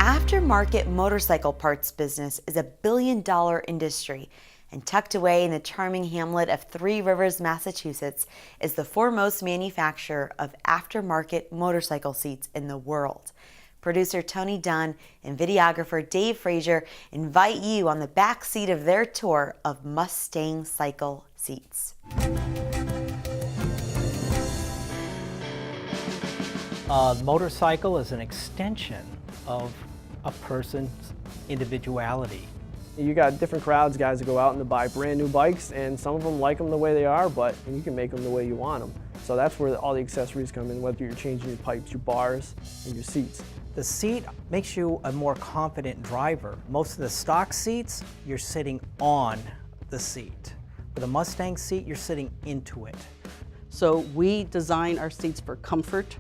aftermarket motorcycle parts business is a billion-dollar industry, and tucked away in the charming hamlet of Three Rivers, Massachusetts, is the foremost manufacturer of aftermarket motorcycle seats in the world. Producer Tony Dunn and videographer Dave Frazier invite you on the back seat of their tour of Mustang cycle seats. A motorcycle is an extension of a person's individuality. You got different crowds, guys that go out and to buy brand new bikes, and some of them like them the way they are, but you can make them the way you want them. So that's where all the accessories come in, whether you're changing your pipes, your bars, and your seats. The seat makes you a more confident driver. Most of the stock seats, you're sitting on the seat. With a Mustang seat, you're sitting into it. So we design our seats for comfort.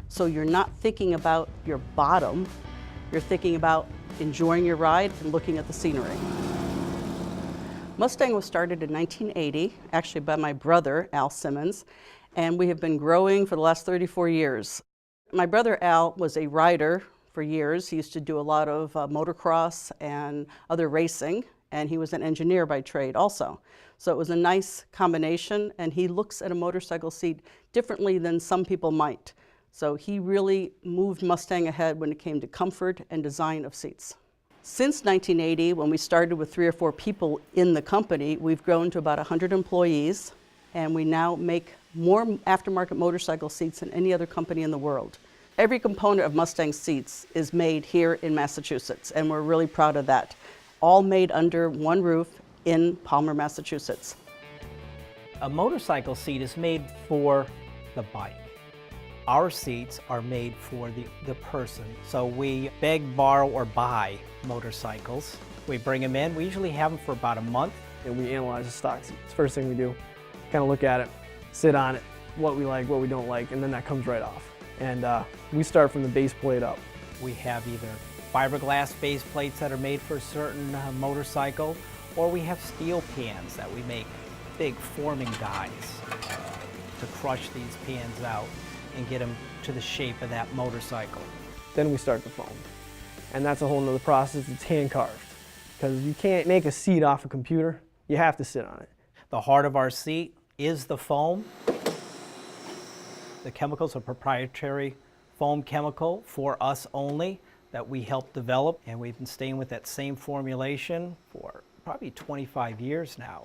So you're not thinking about your bottom, you're thinking about enjoying your ride and looking at the scenery. Mustang was started in 1980, actually by my brother, Al Simmons, and we have been growing for the last 34 years. My brother Al was a rider for years. He used to do a lot of motocross and other racing, and he was an engineer by trade also. So it was a nice combination, and he looks at a motorcycle seat differently than some people might. So he really moved Mustang ahead when it came to comfort and design of seats. Since 1980, when we started with 3 or 4 people in the company, we've grown to about 100 employees, and we now make more aftermarket motorcycle seats than any other company in the world. Every component of Mustang seats is made here in Massachusetts, and we're really proud of that. All made under one roof in Palmer, Massachusetts. A motorcycle seat is made for the bike. Our seats are made for the person. So we beg, borrow, or buy motorcycles. We bring them in. We usually have them for about a month. And we analyze the stock seats. First thing we do, kind of look at it, sit on it, what we like, what we don't like, and then that comes right off. And we start from the base plate up. We have either fiberglass base plates that are made for a certain motorcycle, or we have steel pans that we make big forming dies to crush these pans out and get them to the shape of that motorcycle. Then we start the foam. And that's a whole nother process. It's hand carved. Because you can't make a seat off a computer. You have to sit on it. The heart of our seat is the foam. The chemicals are proprietary foam chemical for us only that we helped develop, and we've been staying with that same formulation for probably 25 years now.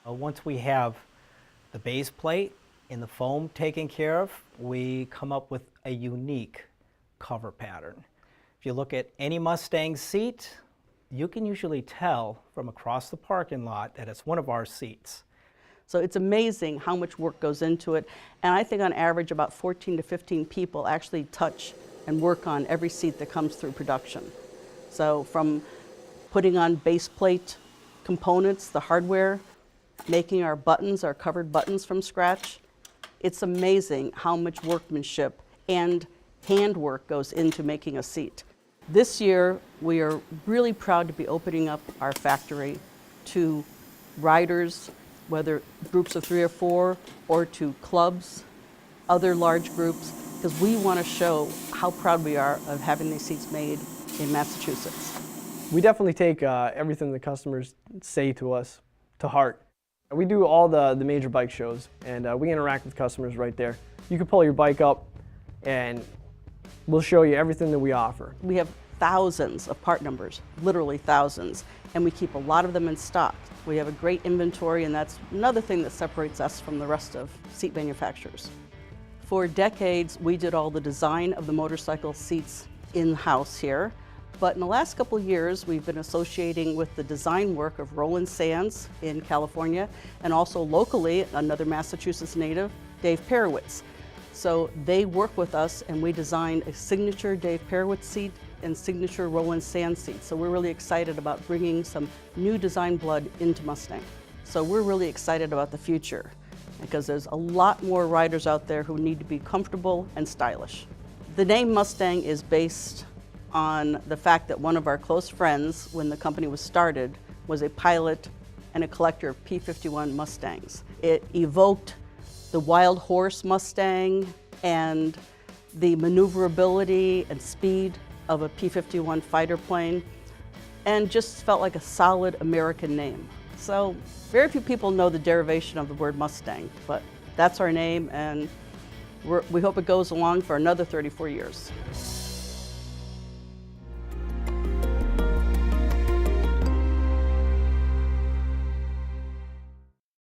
Once we have the base plate and the foam taken care of, we come up with a unique cover pattern. If you look at any Mustang seat, you can usually tell from across the parking lot that it's one of our seats. So it's amazing how much work goes into it, and I think on average about 14 to 15 people actually touch and work on every seat that comes through production. So from putting on base plate components, the hardware, making our buttons, our covered buttons from scratch, it's amazing how much workmanship and handwork goes into making a seat. This year, we are really proud to be opening up our factory to riders, whether groups of 3 or 4, or to clubs, other large groups, because we want to show how proud we are of having these seats made in Massachusetts. We definitely take everything the customers say to us to heart. We do all the major bike shows, and we interact with customers right there. You can pull your bike up, and we'll show you everything that we offer. We have thousands of part numbers, literally thousands, and we keep a lot of them in stock. We have a great inventory, and that's another thing that separates us from the rest of seat manufacturers. For decades, we did all the design of the motorcycle seats in-house here. But in the last couple of years, we've been associating with the design work of Roland Sands in California, and also locally, another Massachusetts native, Dave Perowitz. So they work with us, and we designed a signature Dave Perowitz seat and signature Roland Sands seat. So we're really excited about bringing some new design blood into Mustang. So we're really excited about the future, because there's a lot more riders out there who need to be comfortable and stylish. The name Mustang is based on the fact that one of our close friends, when the company was started, was a pilot and a collector of P-51 Mustangs. It evoked the wild horse Mustang and the maneuverability and speed of a P-51 fighter plane, and just felt like a solid American name. So very few people know the derivation of the word Mustang, but that's our name, and we hope it goes along for another 34 years.